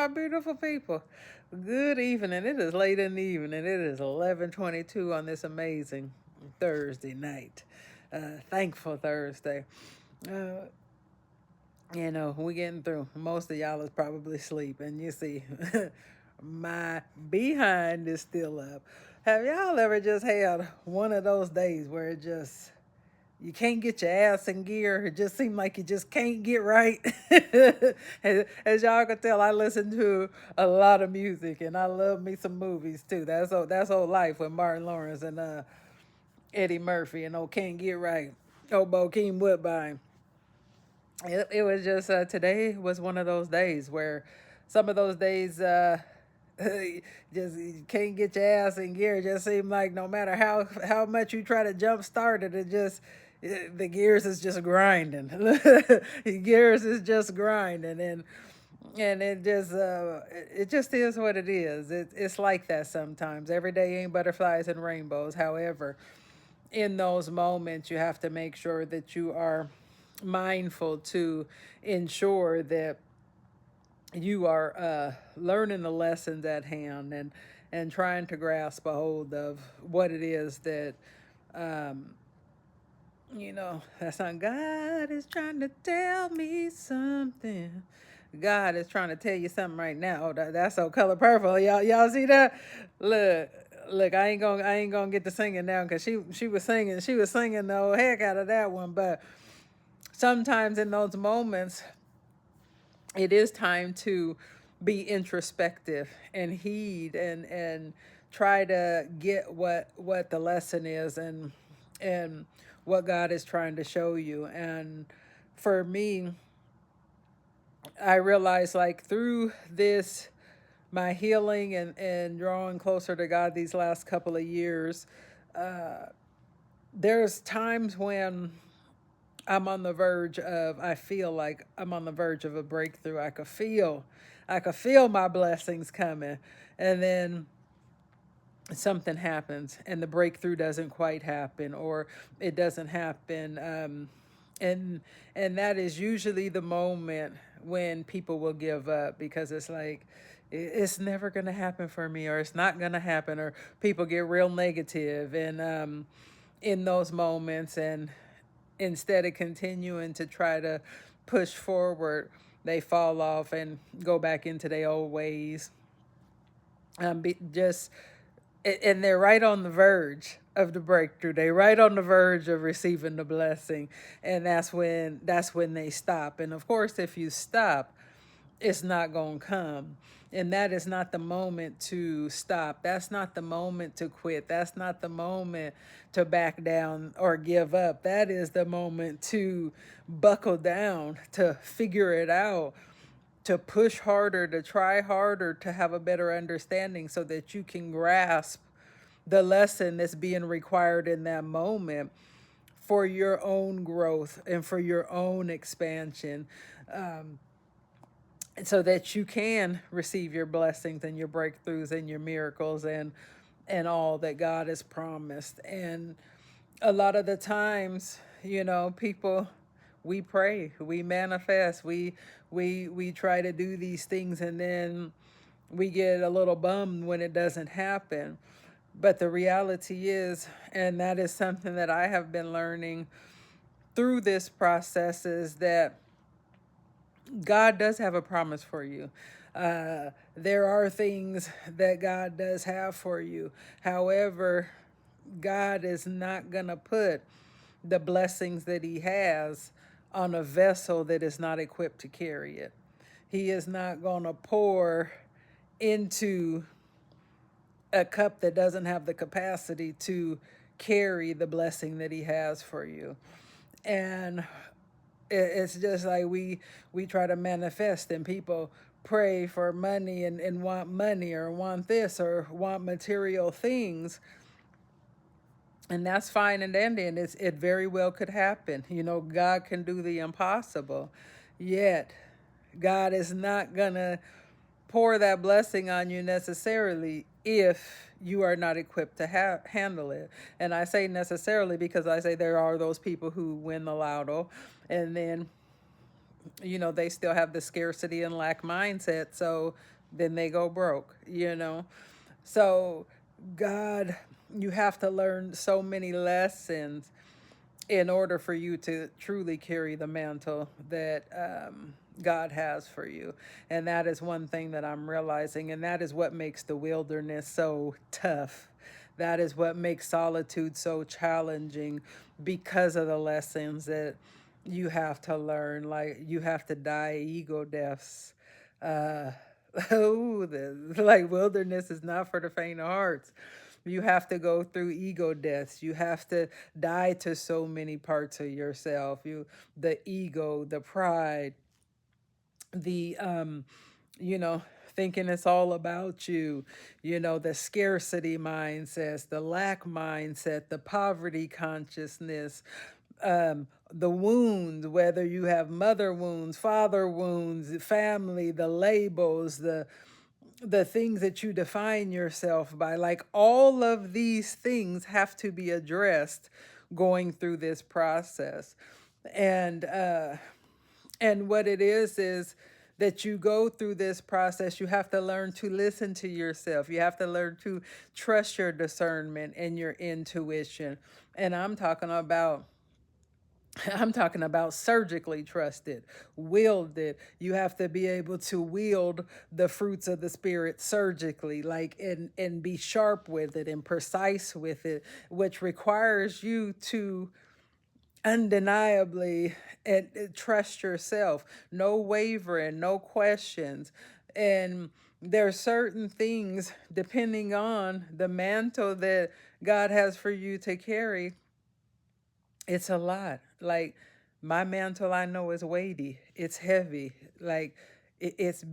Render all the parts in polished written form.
my beautiful people. Good evening. It is late in the evening. It is 11:22 on this amazing Thursday night. Thankful Thursday. Uh, we getting through. Most of y'all is probably sleeping. You see, my behind is still up. Have y'all ever just had one of those days where it just you can't get your ass in gear. It just seems like you just can't get right. As y'all can tell, I listen to a lot of music and I love me some movies too. That's old life with Martin Lawrence and Eddie Murphy and old Can't Get Right. Old Bokeem Woodbine. It was just today was one of those days where some of those days just you can't get your ass in gear. It just seems like no matter how much you try to jump start it, the gears is just grinding. The gears is just grinding, and it just is what it is. It's like that sometimes. Every day ain't butterflies and rainbows. However, in those moments, you have to make sure that you are mindful to ensure that you are learning the lessons at hand and trying to grasp a hold of what it is that um, that's not God is trying to tell me something. God is trying to tell you something right now. Oh, that's so color purple. Y'all see that? Look, look. I ain't gonna get to singing now because she was singing the whole heck out of that one. But sometimes in those moments, it is time to be introspective and heed and try to get what the lesson is and what God is trying to show you. And for me, I realized like through this my healing and drawing closer to God these last couple of years, there's times when I feel like I'm on the verge of a breakthrough. I could feel my blessings coming. And then something happens and the breakthrough doesn't quite happen or it doesn't happen. And and that is usually the moment when people will give up because it's like it's never going to happen for me or it's not going to happen or people get real negative and in those moments and instead of continuing to try to push forward, they fall off and go back into their old ways. Just and they're right on the verge of the breakthrough. They're right on the verge of receiving the blessing, and that's when they stop. And of course, if you stop, it's not going to come. And that is not the moment to stop. That's not the moment to quit. That's not the moment to back down or give up. That is the moment to buckle down, to figure it out, to push harder, to try harder, to have a better understanding so that you can grasp the lesson that's being required in that moment for your own growth and for your own expansion. So that you can receive your blessings and your breakthroughs and your miracles and all that God has promised. And a lot of the times, people we pray, we manifest, we try to do these things and then we get a little bummed when it doesn't happen. But the reality is, and that is something that I have been learning through this process, is that God does have a promise for you. There are things that God does have for you. However, God is not going to put the blessings that He has on a vessel that is not equipped to carry it. He is not going to pour into a cup that doesn't have the capacity to carry the blessing that He has for you. And it's just like we try to manifest and people pray for money and want money or want this or want material things, and that's fine and dandy, and it very well could happen. God can do the impossible, yet God is not gonna pour that blessing on you necessarily if you are not equipped to handle it. And I say necessarily because I say there are those people who win the lotto and then they still have the scarcity and lack mindset. So then they go broke. So, God, you have to learn so many lessons in order for you to truly carry the mantle that God has for you. And that is one thing that I'm realizing. And that is what makes the wilderness so tough. That is what makes solitude so challenging, because of the lessons that you have to learn. Like, you have to die ego deaths. Uh, oh, like, wilderness is not for the faint of hearts. You have to go through ego deaths. You have to die to so many parts of yourself. The ego, the pride, the you know, thinking it's all about you, the scarcity mindsets, the lack mindset, the poverty consciousness, the wounds, whether you have mother wounds, father wounds, family, the labels, the things that you define yourself by. Like, all of these things have to be addressed going through this process. And uh and what it is that you go through this process, you have to learn to listen to yourself. You have to learn to trust your discernment and your intuition. And I'm talking about surgically trusted, wielded. You have to be able to wield the fruits of the spirit surgically, like, and be sharp with it and precise with it, which requires you to undeniably and trust yourself. No wavering, no questions. And there are certain things, depending on the mantle that God has for you to carry, it's a lot. Like, my mantle, I know, is weighty. It's heavy. Like, it's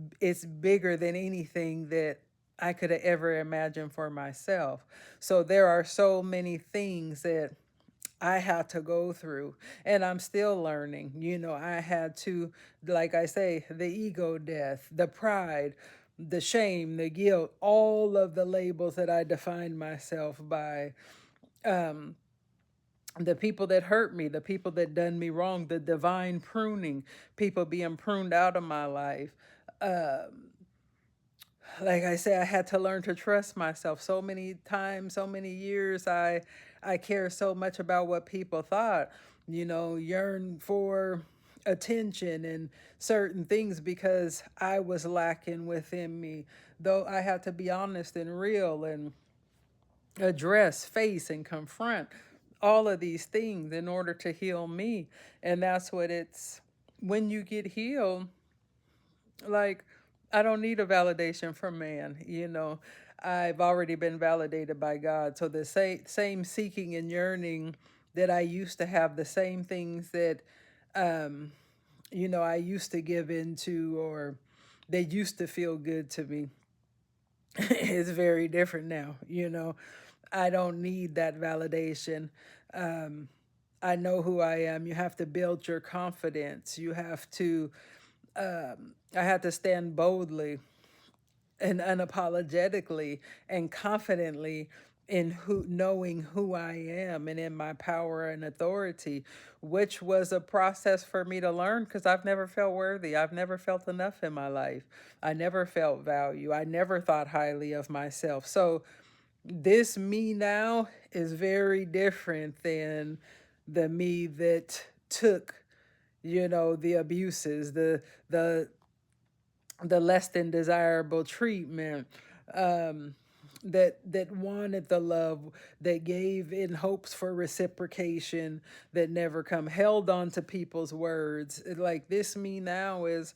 bigger than anything that I could have ever imagined for myself. So there are so many things that I had to go through, and I'm still learning. I had to, like I say, the ego death, the pride, the shame, the guilt, all of the labels that I defined myself by. Um, the people that hurt me, the people that done me wrong, the divine pruning, people being pruned out of my life. Um, like I said, I had to learn to trust myself. So many times, so many years, I care so much about what people thought. Yearn for attention and certain things because I was lacking within me. Though I had to be honest and real and address, face, and confront all of these things in order to heal me. And that's what it's when you get healed, like, I don't need a validation from man. I've already been validated by God. So the same seeking and yearning that I used to have, the same things that um I used to give into, or they used to feel good to me, is very different now. I don't need that validation. um I know who I am. You have to build your confidence. You have to I had to stand boldly and unapologetically and confidently in knowing who I am and in my power and authority, which was a process for me to learn because I've never felt worthy. I've never felt enough in my life. I never felt value. I never thought highly of myself. So this me now is very different than the me that took the abuses, the less than desirable treatment, um, that wanted the love, that gave in hopes for reciprocation, that never come, held on to people's words. Like, this me now is,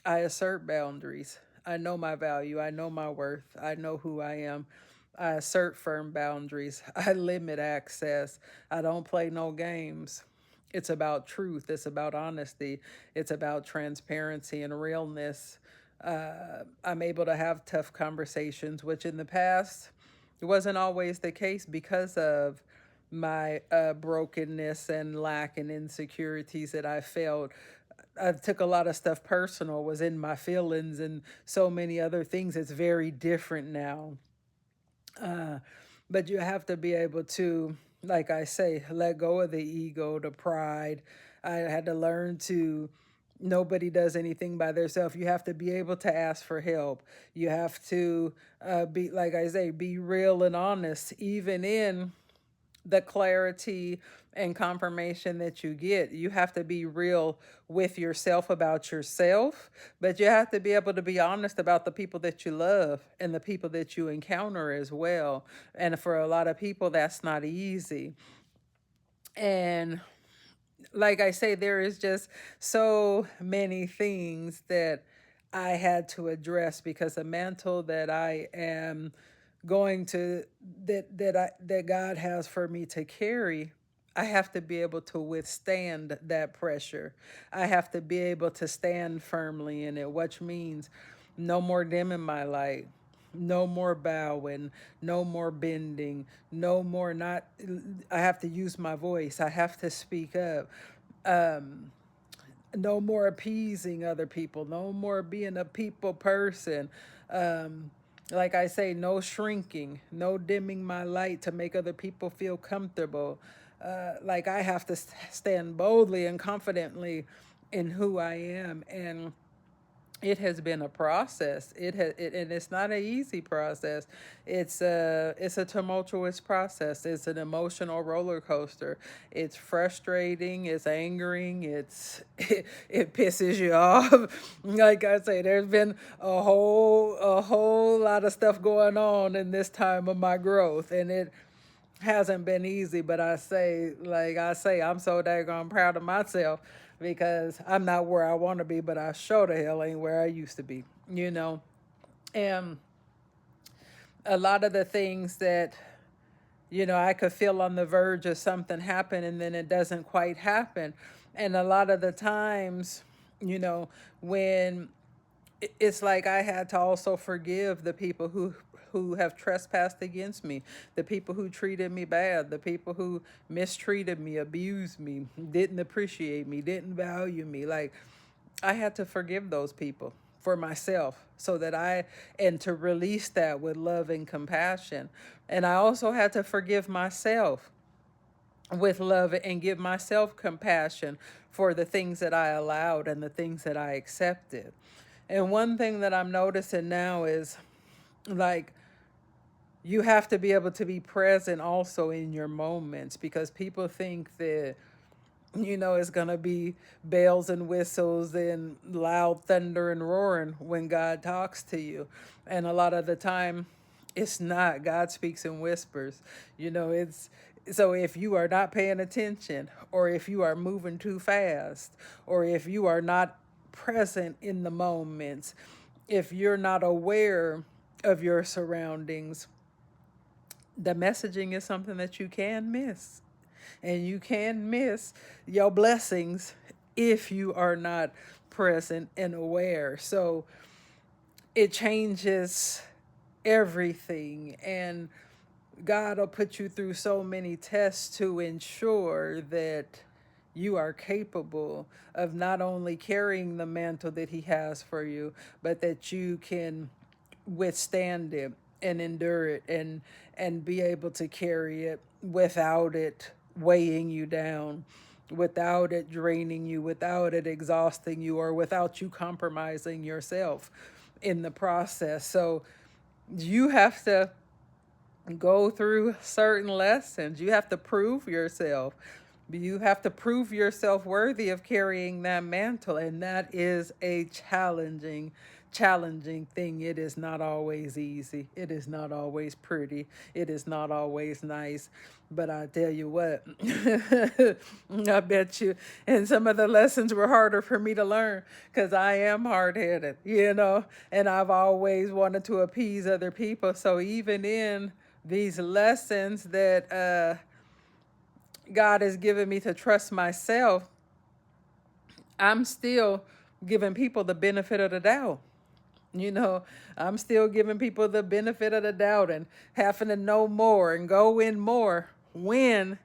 I assert boundaries. I know my value. I know my worth. I know who I am. I assert firm boundaries. I limit access. I don't play no games. It's about truth. It's about honesty. It's about transparency and realness. I'm able to have tough conversations, which in the past it wasn't always the case because of my brokenness and lack and insecurities that I felt. I took a lot of stuff personal, was in my feelings and so many other things. It's very different now. Uh, but you have to be able to, like I say, let go of the ego, the pride. I had to learn to Nobody does anything by themselves. You have to be able to ask for help. You have to be, like I say, be real and honest, even in the clarity and confirmation that you get. You have to be real with yourself about yourself, but you have to be able to be honest about the people that you love and the people that you encounter as well. And for a lot of people, that's not easy. And like I say, there is just so many things that I had to address because the mantle that I am going to that God has for me to carry, I have to be able to withstand that pressure. I have to be able to stand firmly in it, which means no more dimming my light, no more bowing, no more bending, no more not. I have to use my voice. I have to speak up. No more appeasing other people, no more being a people person. Like I say, no shrinking, no dimming my light to make other people feel comfortable. Like I have to stand boldly and confidently in who I am. And it has been a process. And it's not an easy process. It's a tumultuous process. It's an emotional roller coaster. It's frustrating. It's angering. It pisses you off. Like I say, there's been a whole lot of stuff going on in this time of my growth, and it hasn't been easy, but I'm so daggone proud of myself because I'm not where I want to be, but I sure the hell ain't where I used to be, you know? And a lot of the things that, I could feel on the verge of something happen and then it doesn't quite happen. And a lot of the times, when it's like I had to also forgive the people who have trespassed against me, the people who treated me bad, the people who mistreated me, abused me, didn't appreciate me, didn't value me. Like I had to forgive those people for myself so that and to release that with love and compassion. And I also had to forgive myself with love and give myself compassion for the things that I allowed and the things that I accepted. And one thing that I'm noticing now is like you have to be able to be present also in your moments because people think that it's going to be bells and whistles and loud thunder and roaring when God talks to you. And a lot of the time, it's not. God speaks in whispers. It's so if you are not paying attention, or if you are moving too fast, or if you are not present in the moments, if you're not aware of your surroundings, the messaging is something that you can miss. And you can miss your blessings if you are not present and aware. So it changes everything. And God will put you through so many tests to ensure that you are capable of not only carrying the mantle that He has for you, but that you can withstand it and endure it and be able to carry it without it weighing you down, without it draining you, without it exhausting you, or without you compromising yourself in the process. So you have to go through certain lessons. You have to prove yourself. You have to prove yourself worthy of carrying that mantle. And that is a challenging thing. It is not always easy. It is not always pretty. It is not always nice. But I tell you what, I bet you, and some of the lessons were harder for me to learn because I am hard headed, and I've always wanted to appease other people. So even in these lessons that God has given me to trust myself, I'm still giving people the benefit of the doubt. You know, I'm still giving people the benefit of the doubt and having to know more and go in more when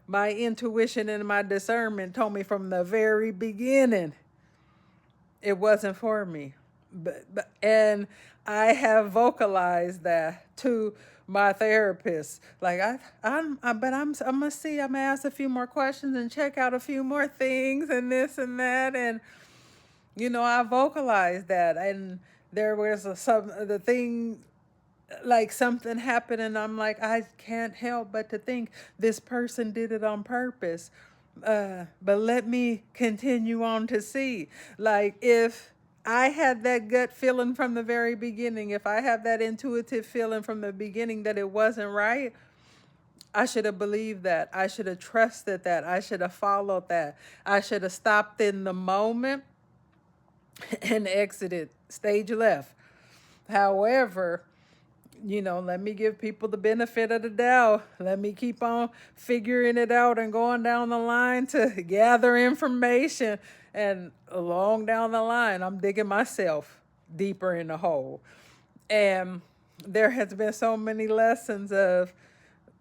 my intuition and my discernment told me from the very beginning it wasn't for me. And I have vocalized that to my therapist. Like I'm gonna I'm gonna ask a few more questions and check out a few more things and this and that. And I vocalized that, and there was the thing, like something happened, and I'm like, I can't help but to think this person did it on purpose. But let me continue on to see, like, if I had that gut feeling from the very beginning, if I have that intuitive feeling from the beginning that it wasn't right, I should have believed that. I should have trusted that. I should have followed that. I should have stopped in the moment and exited stage left. However, let me give people the benefit of the doubt. Let me keep on figuring it out and going down the line to gather information. And along down the line, I'm digging myself deeper in the hole. And there has been so many lessons of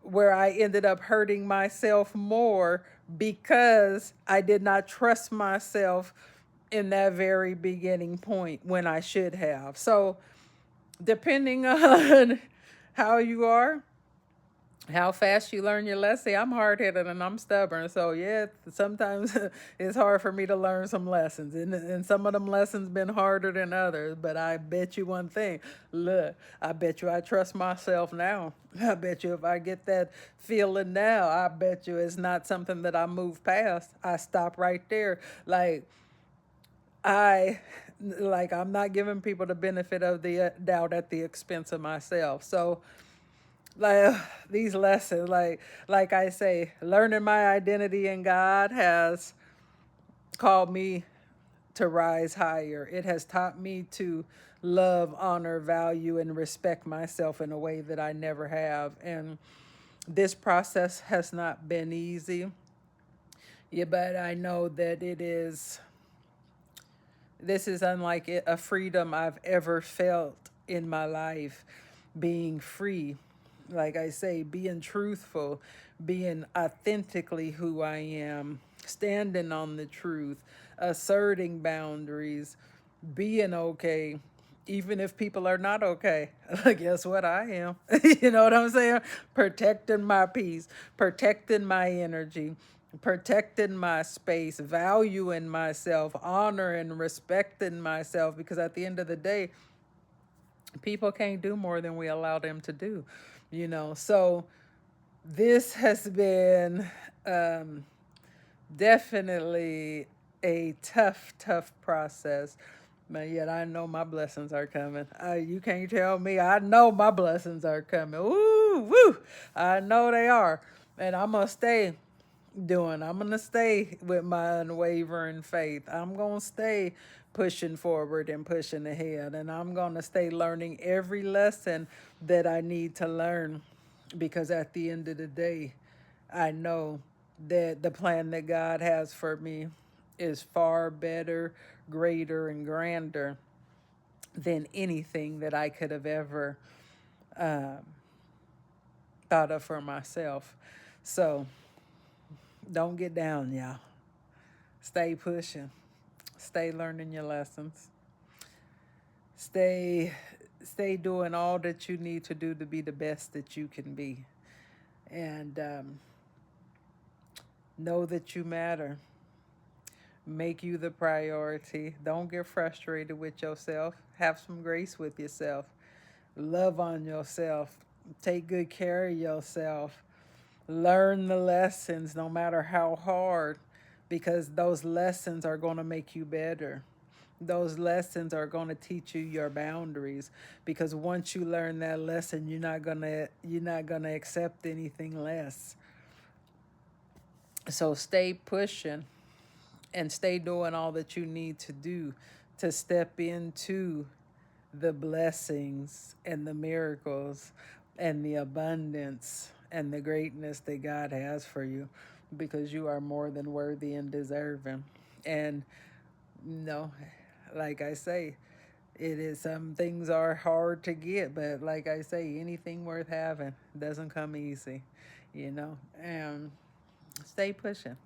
where I ended up hurting myself more because I did not trust myself in that very beginning point when I should have. So, depending on how you are, how fast you learn your lesson. I'm hard headed and I'm stubborn. So, yeah, sometimes it's hard for me to learn some lessons. And some of them lessons been harder than others. But I bet you one thing. Look, I bet you I trust myself now. I bet you if I get that feeling now, I bet you it's not something that I move past. I stop right there. I I'm not giving people the benefit of the doubt at the expense of myself. So, like these lessons, like I say, learning my identity in God has called me to rise higher. It has taught me to love, honor, value, and respect myself in a way that I never have. And this process has not been easy. Yeah, but I know that this is unlike a freedom I've ever felt in my life. Being free, like I say, being truthful, being authentically who I am, standing on the truth, asserting boundaries, being okay, even if people are not okay. Guess what? I am. You know what I'm saying? Protecting my peace, protecting my energy, protecting my space, valuing myself, honoring, respecting myself, because at the end of the day, people can't do more than we allow them to do. So this has been um, definitely a tough process. But yet I know my blessings are coming. You can't tell me. I know my blessings are coming. Woo, woo. I know they are. And I'm going to stay I'm going to stay with my unwavering faith. I'm going to stay pushing forward and pushing ahead. And I'm going to stay learning every lesson that I need to learn, because at the end of the day, I know that the plan that God has for me is far better, greater, and grander than anything that I could have ever um, thought of for myself. So don't get down, y'all. Stay pushing. Stay learning your lessons. Stay stay doing all that you need to do to be the best that you can be. And know that you matter. Make you the priority. Don't get frustrated with yourself. Have some grace with yourself. Love on yourself. Take good care of yourself. Learn the lessons no matter how hard, because those lessons are going to make you better. Those lessons are going to teach you your boundaries, because once you learn that lesson, you're not going to accept anything less. So stay pushing and stay doing all that you need to do to step into the blessings and the miracles and the abundance and the greatness that God has for you, because you are more than worthy and deserving. And no, like I say, it is, some things are hard to get, but like I say, anything worth having doesn't come easy. And stay pushing,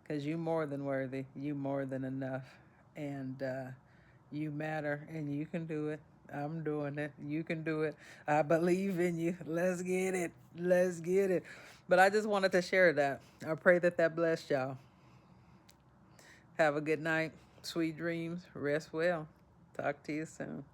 because you more than worthy, you more than enough, and you matter, and you can do it. I'm doing it. You can do it. I believe in you. Let's get it. Let's get it. But I just wanted to share that. I pray that blessed y'all. Have a good night. Sweet dreams. Rest well. Talk to you soon.